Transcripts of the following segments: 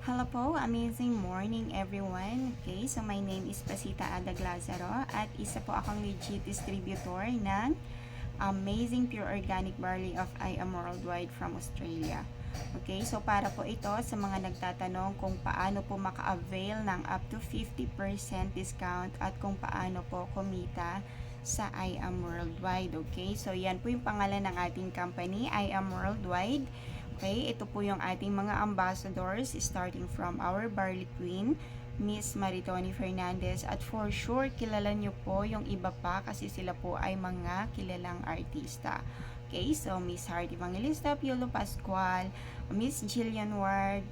Hello po, amazing morning everyone. Okay, so my name is Pasita Adag Lazaro at isa po akong legit distributor ng Amazing Pure Organic Barley of I Am Worldwide from Australia. Okay, so para po ito sa mga nagtatanong kung paano po maka-avail ng up to 50% discount at kung paano po kumita sa I Am Worldwide. Okay, so yan po yung pangalan ng ating company, I Am Worldwide. Okay, ito po yung ating mga ambassadors starting from our Barley Queen, Miss Maritoni Fernandez, at for sure kilala nyo po yung iba pa kasi sila po ay mga kilalang artista. Okay, so Miss Heart Evangelista, Piolo Pascual, Miss Jillian Ward,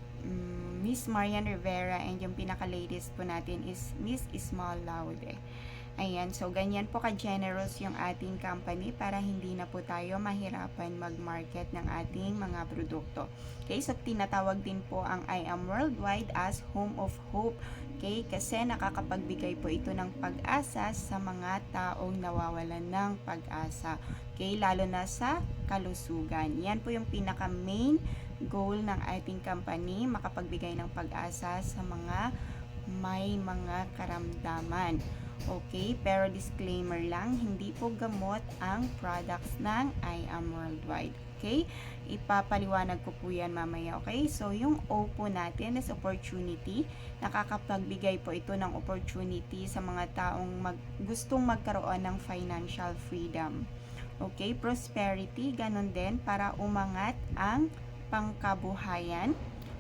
Miss Marian Rivera, and yung pinaka-latest po natin is Miss Ismael Laude. Ayan, so ganyan po ka-generous yung ating company para hindi na po tayo mahirapan mag-market ng ating mga produkto. Okay, so tinatawag din po ang I Am Worldwide as Home of Hope. Okay, kasi nakakapagbigay po ito ng pag-asa sa mga taong nawawalan ng pag-asa. Okay, lalo na sa kalusugan. Yan po yung pinaka-main goal ng ating company, makapagbigay ng pag-asa sa mga may mga karamdaman. Okay, pero disclaimer lang, hindi po gamot ang products ng I Am Worldwide. Okay, ipapaliwanag ko po yan mamaya. Okay, so yung O po natin is opportunity. Nakakapagbigay po ito ng opportunity sa mga taong gustong magkaroon ng financial freedom. Okay, prosperity, ganun din para umangat ang pangkabuhayan.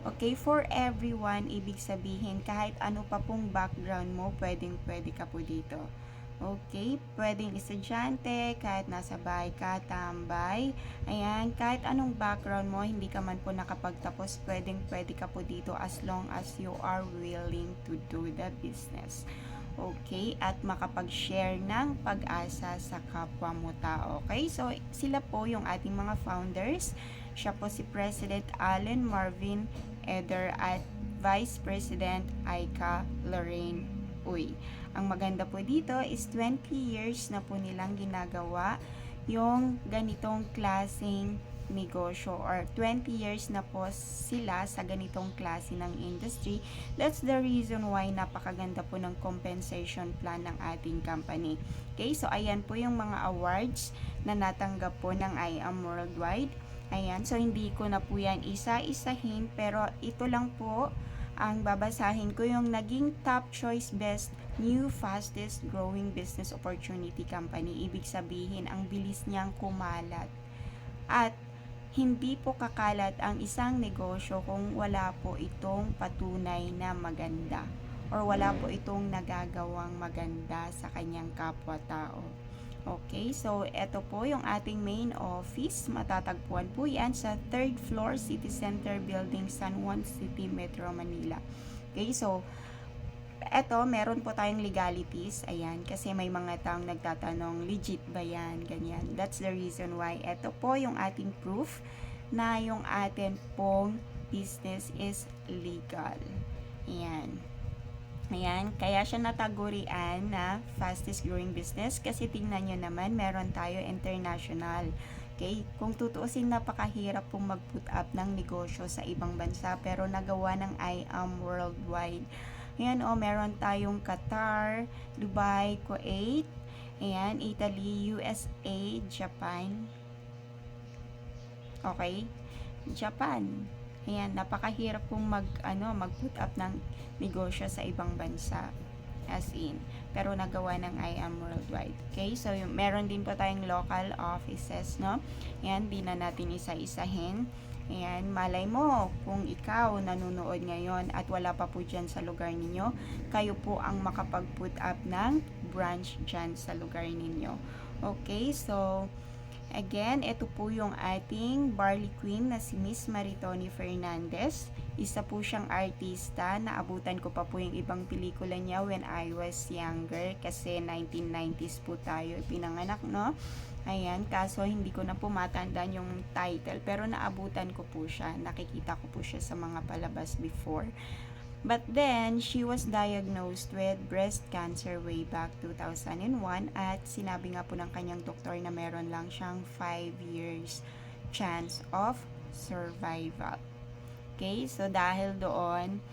Okay, for everyone, ibig sabihin kahit ano pa pong background mo, pwede ka po dito. Okay, pwedeng estudyante, kahit nasa bahay ka, tambay. Ayan, kahit anong background mo, hindi ka man po nakapagtapos, pwede ka po dito as long as you are willing to do the business. Okay, at makapag-share ng pag-asa sa kapwa mo tao. Okay, so sila po yung ating mga founders. Siya po si President Allen Marvin Eder at Vice President Aika Lorraine Uy. Ang maganda po dito is 20 years na po nilang ginagawa yung ganitong klaseng negosyo or 20 years na po sila sa ganitong klase ng industry. That's the reason why napakaganda po ng compensation plan ng ating company. Okay, so ayan po yung mga awards na natanggap po ng I Am Worldwide. Ayan, so hindi ko na po yan isa-isahin, pero ito lang po ang babasahin ko, yung naging top choice best new fastest growing business opportunity company. Ibig sabihin, ang bilis niyang kumalat. At hindi po kakalat ang isang negosyo kung wala po itong patunay na maganda or wala po itong nagagawang maganda sa kanyang kapwa-tao. Okay, so ito po yung ating main office. Matatagpuan po yan sa 3rd floor City Center Building, San Juan City, Metro Manila. Okay, so eto, meron po tayong legalities. Ayan, kasi may mga taong nagtatanong, legit ba yan? Ganyan. That's the reason why. Ito po yung ating proof na yung atin pong business is legal. Ayan. Ayan, kaya siya natagurian na fastest growing business kasi tingnan nyo naman, meron tayo international. Okay, kung tutuusin, napakahirap pong mag-put up ng negosyo sa ibang bansa pero nagawa ng I Am Worldwide. Ayan, meron tayong Qatar, Dubai, Kuwait, ayan, Italy, USA, Japan. Okay, Japan. Ayan, napakahirap pong mag-put up ng negosyo sa ibang bansa. As in, pero nagawa ng I Am Worldwide. Okay, so meron din po tayong local offices, no? Ayan, di na natin isa-isahin. Ayan, malay mo, kung ikaw nanonood ngayon at wala pa po dyan sa lugar ninyo, kayo po ang makapag-put up ng branch dyan sa lugar ninyo. Okay, so again, ito po yung ating Barley Queen na si Miss Maritoni Fernandez. Isa po siyang artista. Naabutan ko pa po yung ibang pelikula niya when I was younger kasi 1990s po tayo pinanganak, no? Ayan, kaso hindi ko na po matandaan yung title pero naabutan ko po siya. Nakikita ko po siya sa mga palabas before. But then, she was diagnosed with breast cancer way back 2001 at sinabi nga po ng kanyang doktor na meron lang siyang 5 years chance of survival. Okay, so dahil doon,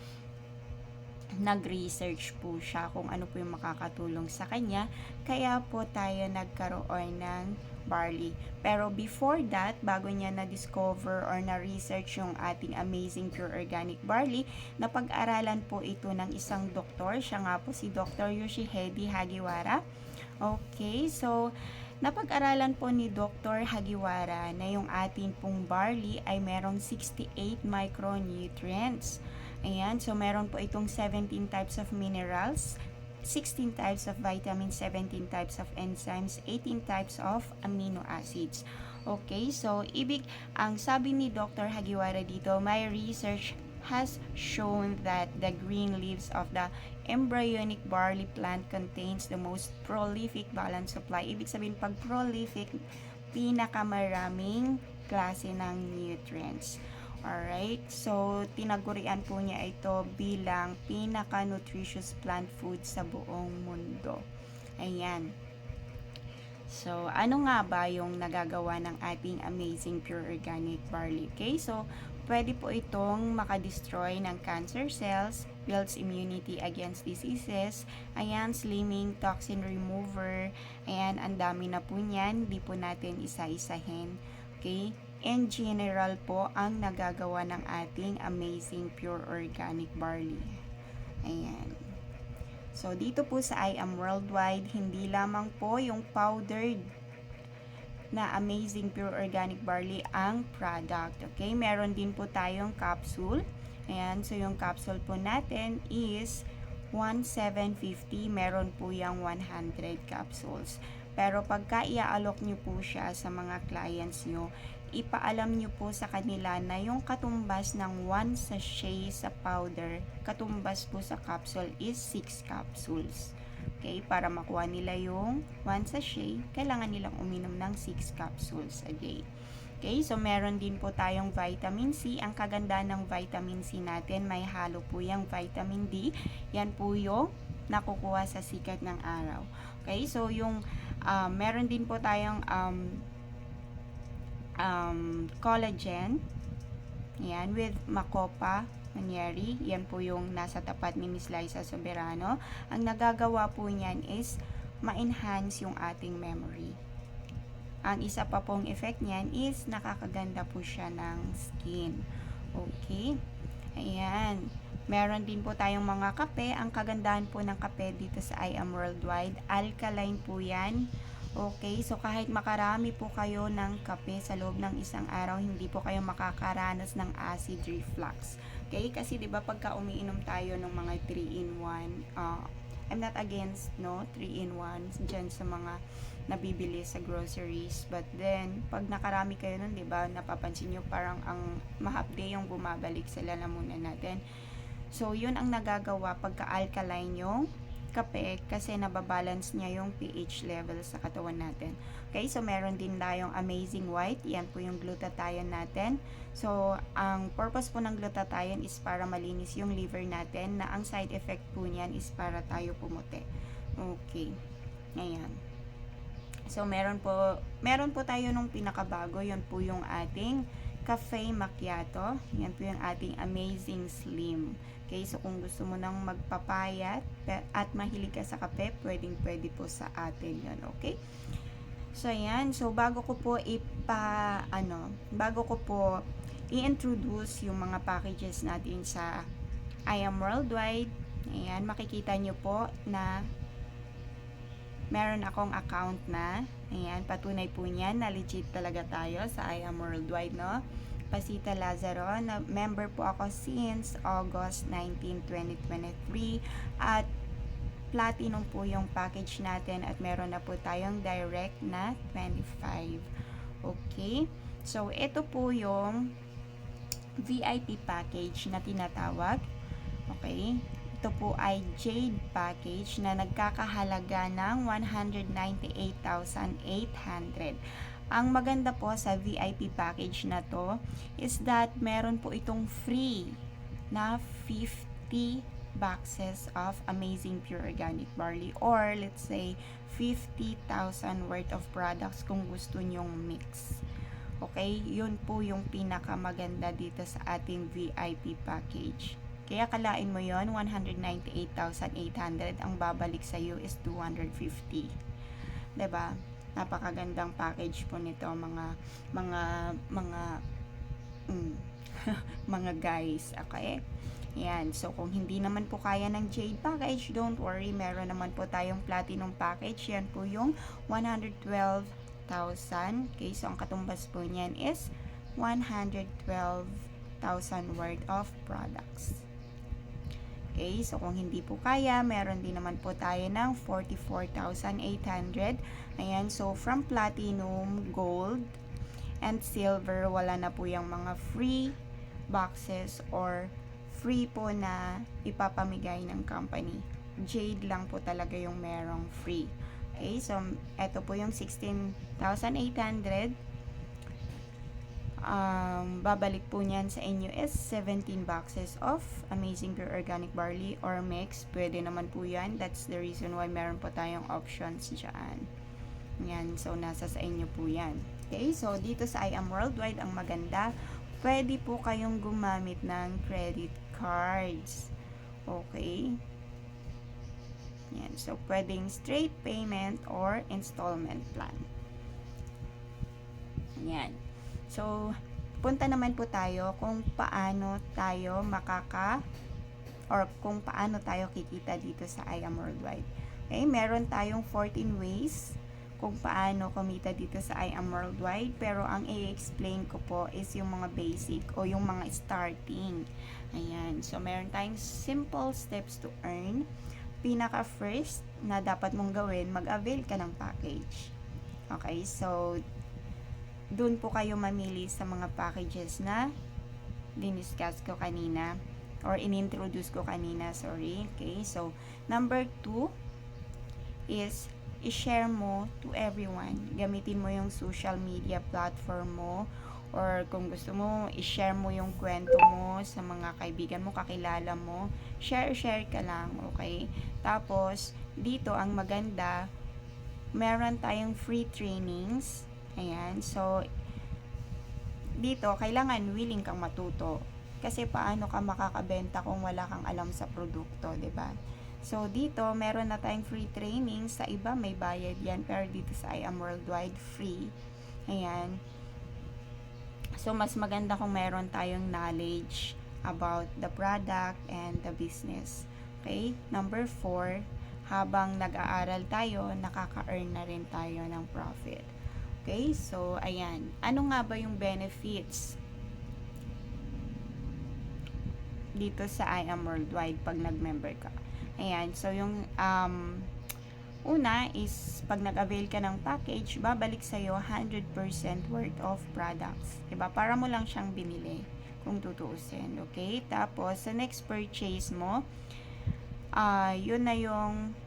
nag-research po siya kung ano po yung makakatulong sa kanya, kaya po tayo nagkaroon ng barley. Pero before that, bago niya na-discover or na-research yung ating amazing pure organic barley, napag-aralan po ito ng isang doktor. Siya nga po si Dr. Yoshihide Hagiwara. Okay, so napag-aralan po ni Dr. Hagiwara na yung ating pong barley ay merong 68 micronutrients. Ayan, so meron po itong 17 types of minerals, 16 types of vitamins, 17 types of enzymes, 18 types of amino acids. Okay, so ang sabi ni Dr. Hagiwara dito, my research has shown that the green leaves of the embryonic barley plant contains the most prolific balanced supply. Ibig sabihin, pag prolific, pinakamaraming klase ng nutrients. Alright, so tinagurian po niya ito bilang pinaka-nutritious plant food sa buong mundo. Ayan. So, ano nga ba yung nagagawa ng ating amazing pure organic barley? Okay, so pwede po itong makadestroy ng cancer cells, builds immunity against diseases, ayan, slimming, toxin remover, ayan, ang dami na po niyan, di po natin isa-isahin. Okay, in general po ang nagagawa ng ating amazing pure organic barley. Ayan. So, dito po sa I Am Worldwide, hindi lamang po yung powdered na amazing pure organic barley ang product. Okay, meron din po tayong capsule. Ayan, so yung capsule po natin is 1,750. Meron po yung 100 capsules. Pero pagka i-alok nyo po siya sa mga clients nyo, ipaalam nyo po sa kanila na yung katumbas ng 1 sachet sa powder, katumbas po sa capsule is 6 capsules. Okay, para makuha nila yung 1 sachet, kailangan nilang uminom ng 6 capsules a day. Okay, so meron din po tayong vitamin C. Ang kagandaan ng vitamin C natin, may halo po yung vitamin D. Yan po yung nakukuha sa sikat ng araw. Okay, so yung meron din po tayong collagen. Yan, with Macopa Manieri. Yan po yung nasa tapat ni Miss Liza Soberano. Ang nagagawa po niyan is ma-enhance yung ating memory. Ang isa pa pong effect niyan is nakakaganda po siya ng skin. Okay? Ayan. Meron din po tayong mga kape. Ang kagandahan po ng kape dito sa I Am Worldwide, alkaline po yan. Okay, so kahit makarami po kayo ng kape sa loob ng isang araw, hindi po kayo makakaranas ng acid reflux. Okay, kasi 'di ba pagka umiinom tayo ng mga 3-in-1, I'm not against 3-in-1 diyan sa mga nabibili sa groceries, but then pag nakarami kayo nun, 'di ba, napapansin niyo parang ang mahapde yung bumabalik sa lalamunan natin. So, yun ang nagagawa pagka alkaline yung kape kasi nababalance niya yung pH level sa katawan natin. Okay, so meron din tayong amazing white. Yan po yung glutathione natin. So, ang purpose po ng glutathione is para malinis yung liver natin, na ang side effect po niyan is para tayo pumuti. Okay. Ayan. So, meron po tayo nung pinakabago. Yun po yung ating cafe macchiato. Yan po yung ating amazing slim. Okay, so kung gusto mo nang magpapayat at mahilig ka sa kape, pwede po sa atin yun, okay? So, ayan. So, bago ko po i-introduce yung mga packages natin sa I Am Worldwide, ayan, makikita nyo po na meron akong account na. Ayan, patunay po niyan na legit talaga tayo sa I Am Worldwide, no? Pasita Lazaro, na member po ako since August 19, 2023, at platinum po yung package natin at meron na po tayong direct na 25. Okay, so ito po yung VIP package na tinatawag. Okay, ito po ay Jade package na nagkakahalaga ng 198,800. Ang maganda po sa VIP package na to is that meron po itong free na 50 boxes of amazing pure organic barley, or let's say 50,000 worth of products kung gusto nyong mix. Okay, yun po yung pinakamaganda dito sa ating VIP package. Kaya kalain mo yon 198,800, ang babalik sa iyo is 250. 'Di ba? Napakagandang package po nito mga mm, mga guys, okay? Yan. So, kung hindi naman po kaya ng Jade package, don't worry. Meron naman po tayong Platinum package. Yan po yung 112,000. Okay, so ang katumbas po niyan is 112,000 worth of products. Okay, so kung hindi po kaya, meron din naman po tayo ng 44,800. Ayan, so from Platinum, Gold, and Silver, wala na po yung mga free boxes or free po na ipapamigay ng company. Jade lang po talaga yung merong free. Okay, so ito po yung 16,800. Babalik po niyan sa inyo is 17 boxes of Amazing Pure Organic Barley or mix. Pwede naman po yan. That's the reason why meron po tayong options dyan. Yan, so nasa sa inyo po yan. Okay, so dito sa I Am Worldwide, ang maganda, pwede po kayong gumamit ng credit cards. Okay? Yan. So, pwedeng straight payment or installment plan. Yan. So, punta naman po tayo kung paano tayo kung paano tayo kikita dito sa I Am Worldwide. Okay? Meron tayong 14 ways kung paano kumita dito sa I Am Worldwide, pero ang i-explain ko po is yung mga basic o yung mga starting. Ayan, so meron tayong simple steps to earn. Pinaka first na dapat mong gawin, mag-avail ka ng package. Okay, so dun po kayo mamili sa mga packages na diniscuss ko kanina or inintroduce ko kanina, sorry. Okay, so number 2 is i-share mo to everyone. Gamitin mo yung social media platform mo, or kung gusto mo, i-share mo yung kwento mo sa mga kaibigan mo, kakilala mo. Share ka lang, okay? Tapos, dito ang maganda, meron tayong free trainings. Ayan, so, dito, kailangan willing kang matuto. Kasi paano ka makakabenta kung wala kang alam sa produkto, 'di ba? So, dito, meron na tayong free training. Sa iba, may bayad yan. Pero dito sa I Am Worldwide, free. Ayan. So, mas maganda kung meron tayong knowledge about the product and the business. Okay? Number 4, habang nag-aaral tayo, nakaka-earn na rin tayo ng profit. Okay? So, ayan. Ano nga ba yung benefits dito sa I Am Worldwide pag nag-member ka? Ayan, so yung una is pag nag-avail ka ng package, babalik sa'yo 100% worth of products. Diba? Para mo lang siyang binili kung tutuusin. Okay? Tapos, sa next purchase mo, yun na yung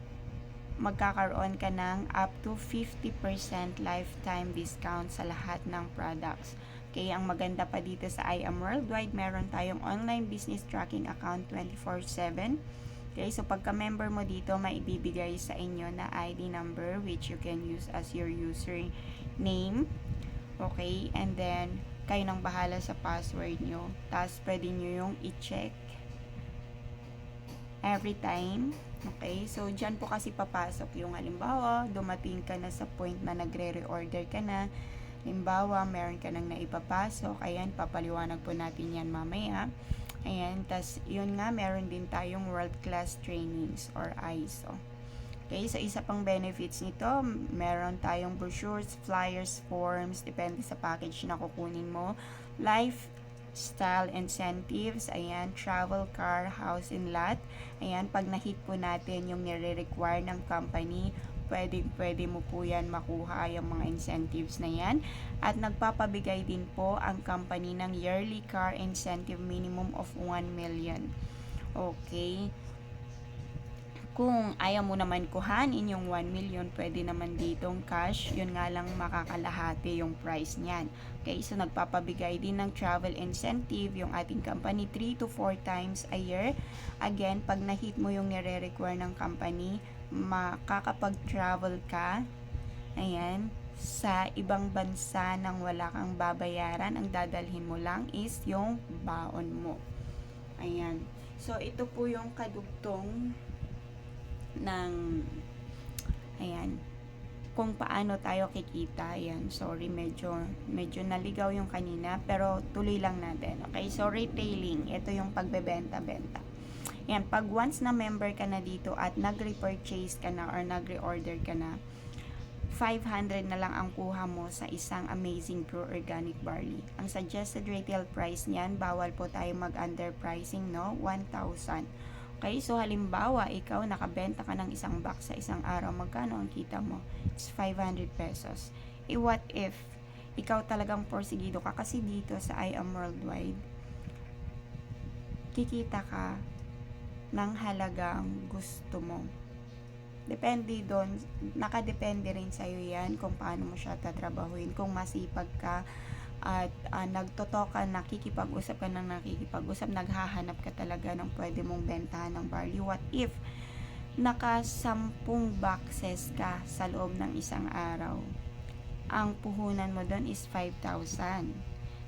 magkakaroon ka ng up to 50% lifetime discount sa lahat ng products. Okay, ang maganda pa dito sa I Am Worldwide, meron tayong online business tracking account 24/7. Okay, so pagka-member mo dito, may ibibigay sa inyo na ID number which you can use as your username. Okay, and then kayo nang bahala sa password nyo. Tapos pwede nyo yung i-check every time. Okay, so dyan po kasi papasok yung halimbawa, dumating ka na sa point na nagre-reorder ka na. Halimbawa, meron ka nang naipapasok. Ayan, papaliwanag po natin yan mamaya. Ayan, tas yun nga, meron din tayong world-class trainings or ISO. Okay, so isa pang benefits nito, meron tayong brochures, flyers, forms, depende sa package na kukunin mo. Lifestyle incentives, ayan, travel, car, house, and lot. Ayan, pag na-hit po natin yung nire-require ng company, pwede mo po yan makuha yung mga incentives na yan. At nagpapabigay din po ang company ng yearly car incentive minimum of 1 million. Okay. Kung ayaw mo naman kuhanin yung 1 million, pwede naman ditong cash. Yun nga lang makakalahati yung price niyan. Okay, so nagpapabigay din ng travel incentive yung ating company 3 to 4 times a year. Again, pag na-hit mo yung nire-require ng company, makakapag-travel ka, ayan, sa ibang bansa nang wala kang babayaran, ang dadalhin mo lang is yung baon mo. Ayan. So, ito po yung kadugtong ng, ayan, kung paano tayo kikita. Ayan, sorry, medyo naligaw yung kanina, pero tuloy lang natin. Okay, so retailing, ito yung pagbebenta-benta. Ayan, pag once na member ka na dito at nag-repurchase ka na or nag-reorder ka na, 500 na lang ang kuha mo sa isang Amazing Pure Organic Barley. Ang suggested retail price niyan, bawal po tayo mag-underpricing, no? 1,000. Okay, so halimbawa, ikaw nakabenta ka ng isang box sa isang araw, magkano ang kita mo? It's 500 pesos. What if ikaw talagang porsigido ka kasi dito sa I Am Worldwide, kikita ka ng halagang gusto mo. Depende doon, nakadepende rin sa'yo yan kung paano mo siya tatrabahuin. Kung masipag ka at nagtotoo ka, nakikipag-usap ka ng nakikipag-usap, naghahanap ka talaga ng pwede mong bentahan ng barley. What if naka 10 boxes ka sa loob ng isang araw? Ang puhunan mo doon is 5,000.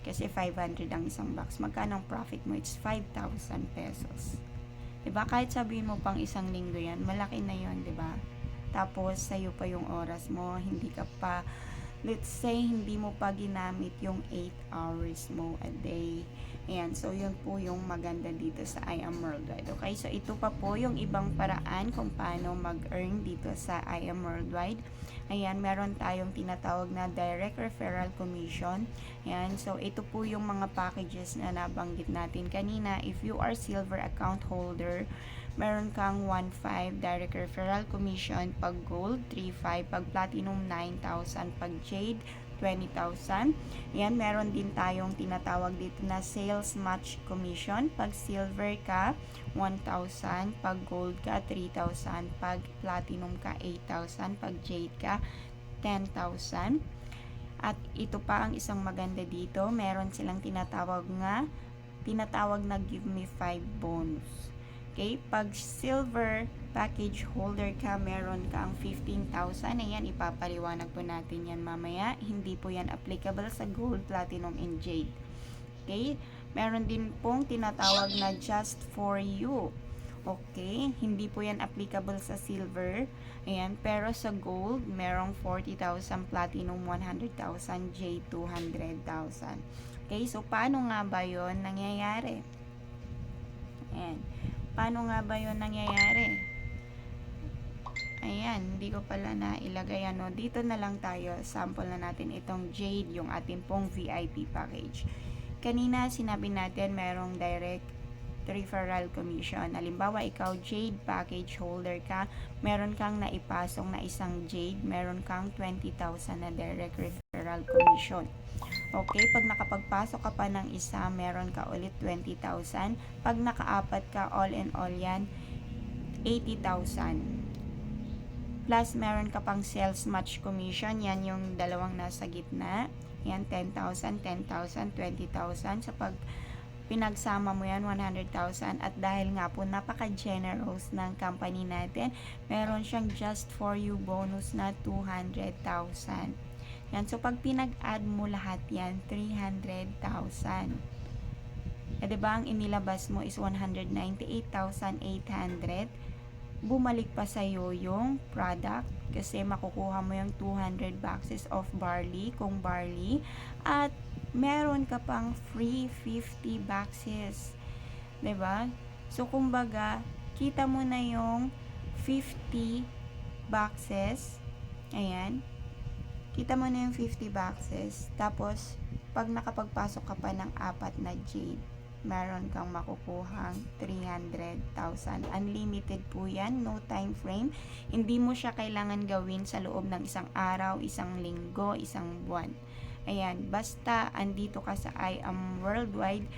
Kasi 500 ang isang box. Magkano ang profit mo? It's 5,000 pesos. Diba? Kahit sabihin mo pang isang linggo yan, malaki na yon, diba? Tapos, sa'yo pa yung oras mo, hindi ka pa, let's say, hindi mo pa ginamit yung 8 hours mo a day. Ayan, so yun po yung maganda dito sa I Am Worldwide. Okay, so ito pa po yung ibang paraan kung paano mag-earn dito sa I Am Worldwide. Ayan, meron tayong tinatawag na direct referral commission. Ayan, so ito po yung mga packages na nabanggit natin kanina. If you are silver account holder, meron kang 1,500 direct referral commission pag gold, 3,500 pag platinum, 9,000 pag jade, 20,000. Yan, meron din tayong tinatawag dito na sales match commission. Pag silver ka, 1,000. Pag gold ka, 3,000. Pag platinum ka, 8,000. Pag jade ka, 10,000. At ito pa ang isang maganda dito, meron silang tinatawag na give me 5 bonus. Okay, pag silver package holder ka, meron kang 15,000. Ayan, ipapaliwanag po natin yan mamaya. Hindi po yan applicable sa gold, platinum, and jade. Okay, meron din pong tinatawag na just for you. Okay, hindi po yan applicable sa silver. Ayan, pero sa gold, merong 40,000, platinum 100,000, jade 200,000. Okay, so paano nga ba yon nangyayari? Ayan. Paano nga ba yun nangyayari? Ayan, hindi ko pala na ilagay ano. Dito na lang tayo, sample na natin itong jade, yung ating pong VIP package. Kanina, sinabi natin merong direct referral commission. Halimbawa, ikaw jade package holder ka, meron kang naipasong na isang jade, meron kang 20,000 na direct referral commission. Okay, pag nakapagpasok ka pa ng isa, meron ka ulit 20,000. Pag nakaapat ka, all in all yan, 80,000. Plus, meron ka pang sales match commission. Yan yung dalawang nasa gitna. Yan, 10,000, 10,000, 20,000. So, pag pinagsama mo yan, 100,000. At dahil nga po, napaka-generous ng company natin, meron siyang just for you bonus na 200,000. Yan, so pag pinag-add mo lahat yan, 300,000. Eh, diba, ang inilabas mo is 198,800. Bumalik pa sa'yo yung product kasi makukuha mo yung 200 boxes of barley, kung barley. At meron ka pang free 50 boxes. Diba? So, kumbaga, kita mo na yung 50 boxes. Ayan. Kita mo na yung 50 boxes. Tapos, pag nakapagpasok ka pa ng 4 na jade, meron kang makukuhang 300,000. Unlimited po yan. No time frame. Hindi mo siya kailangan gawin sa loob ng isang araw, isang linggo, isang buwan. Ayan. Basta andito ka sa I Am Worldwide,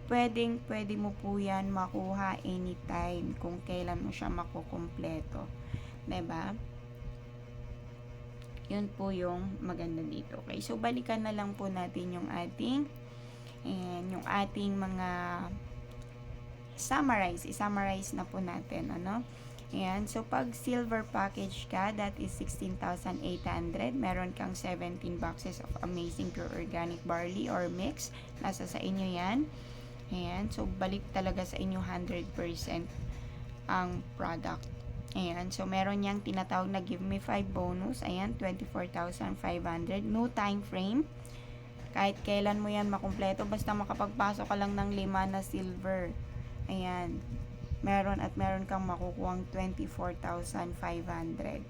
pwede mo po yan makuha anytime kung kailan mo siya makukumpleto. Diba? Yun po yung maganda dito. Okay, so balikan na lang po natin yung ating mga summarize. I-summarize na po natin, ano? Ayan. So, pag silver package ka, that is 16,800. Meron kang 17 boxes of amazing pure organic barley or mix. Nasa sa inyo yan. Ayan. So, balik talaga sa inyo 100% ang product. Ayan. So, meron niyang tinatawag na Give Me 5 bonus. Ayan. 24,500. No time frame. Kahit kailan mo yan makumpleto. Basta makapagpasok ka lang ng 5 na silver. Ayan. Meron kang makukuhang 24,500.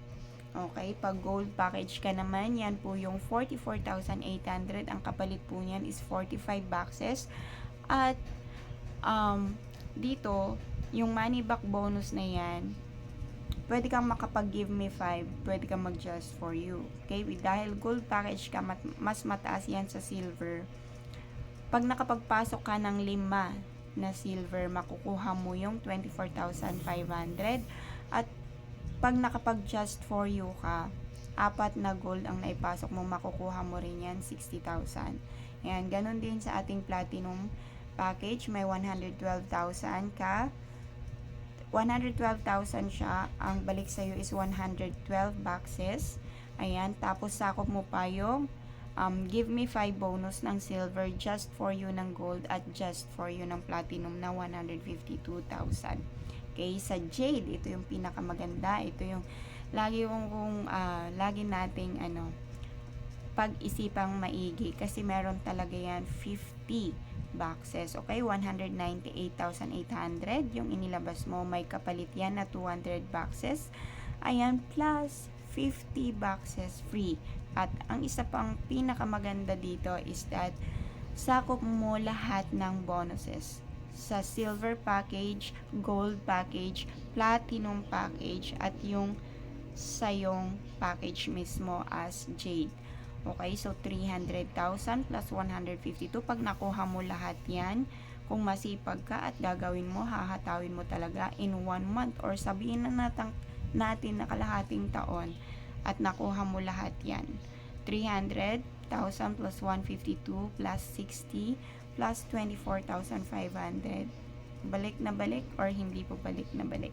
Okay, pag gold package ka naman, yan po yung 44,800. Ang kapalit po niyan is 45 boxes. At dito, yung money back bonus na yan, pwede kang makapag-give me 5, pwede kang mag-just for you. Okay, dahil gold package ka, mas mataas yan sa silver. Pag nakapagpasok ka ng 5 na silver, makukuha mo yung 24,500. At pag nakapag-just for you ka, 4 na gold ang naipasok mo, makukuha mo rin yan 60,000. Yan, ganun din sa ating platinum package, may 112,000 ka. 112,000 siya, ang balik sa'yo is 112 boxes. Ayan, tapos sakop mo pa yung give me 5 bonus ng silver, just for you ng gold, at just for you ng platinum na 152,000. Okay, sa jade, ito yung pinakamaganda. Ito yung lagi nating pag-isipang maigi, kasi meron talaga yan 50 boxes. Okay, 198,800 yung inilabas mo, may kapalit yan na 200 boxes. Ayan, plus 50 boxes free. At ang isa pang pinakamaganda dito is that sakop mo lahat ng bonuses sa silver package, gold package, platinum package, at yung sayong package mismo as jade. Okay, so 300,000 plus 152. Pag nakuha mo lahat yan, kung masipag ka at gagawin mo, hahatawin mo talaga in 1 month, or sabihin na natin na kalahating taon, at nakuha mo lahat yan. 300,000 plus 152 plus 60 plus 24,500. Balik na balik or hindi po balik na balik.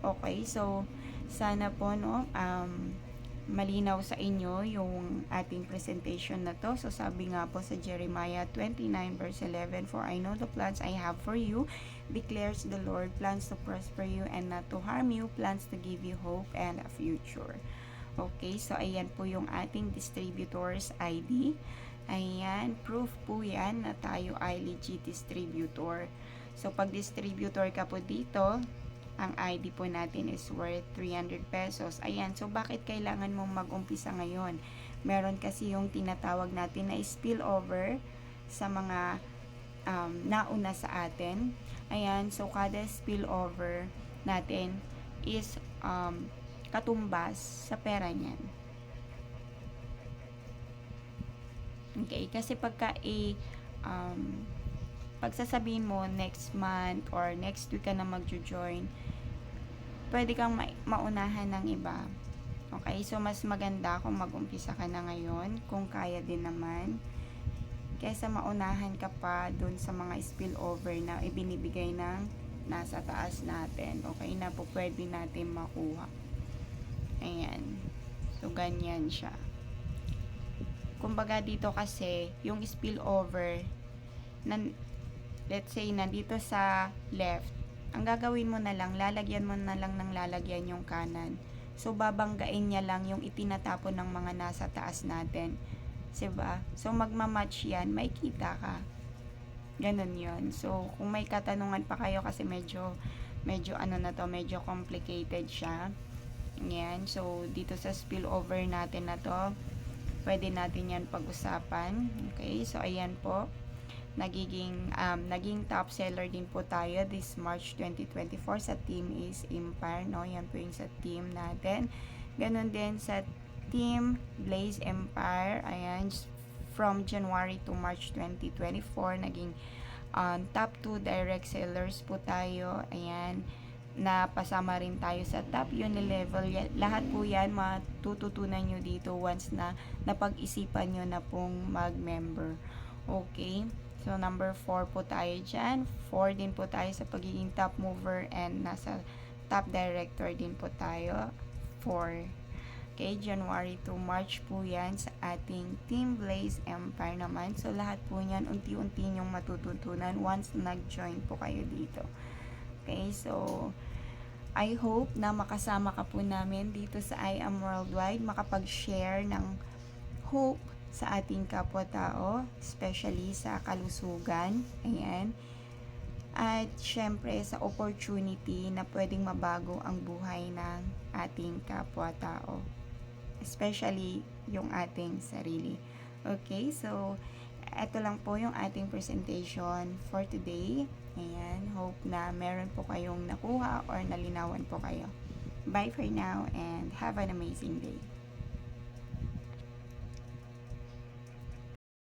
Okay, so sana po malinaw sa inyo yung ating presentation na to. So sabi nga po sa Jeremiah 29 verse 11, "For I know the plans I have for you, declares the Lord, plans to prosper you and not to harm you, plans to give you hope and a future." Okay, so ayan po yung ating distributor's ID. Ayan, proof po yan na tayo ay legit distributor. So pag distributor ka po dito, ang ID po natin is worth 300 pesos. Ayan, so bakit kailangan mong mag-umpisa ngayon? Meron kasi yung tinatawag natin na spillover sa mga nauna sa atin. Ayan, so kada spillover natin is katumbas sa pera niyan. Okay, kasi pagka pagsasabihin mo next month or next week ka na magjo-join, pwede kang maunahan ng iba. Okay, so mas maganda kung mag-umpisa ka na ngayon, kung kaya din naman, kaysa maunahan ka pa dun sa mga spillover na ibinibigay ng nasa taas natin. Okay, na po pwede natin makuha. Ayan. So, ganyan siya. Kumbaga dito kasi, yung spillover, let's say, nandito sa left, ang gagawin mo na lang, lalagyan mo na lang ng lalagyan yung kanan. So, babanggain niya lang yung itinatapon ng mga nasa taas natin. Diba? So, magmamatch yan, may kita ka. Ganun yun. So, kung may katanungan pa kayo, kasi medyo medyo complicated siya. Yan. So, dito sa spillover natin na to, pwede natin yan pag-usapan. Okay. So, ayan po. Naging top seller din po tayo this March 2024 sa team is Empire. No? Yan po yung sa team natin. Ganon din sa team Blaze Empire. Ayan. From January to March 2024, naging top 2 direct sellers po tayo. Ayan. Napasama rin tayo sa top Unilevel. Lahat po yan matututunan nyo dito once na napag-isipan nyo na pong mag-member. Okay, so number 4 po tayo dyan. 4 din po tayo sa pagiging top mover and nasa top director din po tayo for January to March po yan sa ating Team Blaze Empire naman. So, lahat po yan, unti-unti nyong matututunan once nag-join po kayo dito. Okay, so, I hope na makasama ka po namin dito sa I Am Worldwide, makapag-share ng hope sa ating kapwa-tao, especially sa kalusugan. Ayan. At syempre sa opportunity na pwedeng mabago ang buhay ng ating kapwa-tao, especially yung ating sarili. Okay, so ito lang po yung ating presentation for today. Ayan, hope na meron po kayong nakuha or nalinawan po kayo. Bye for now and have an amazing day.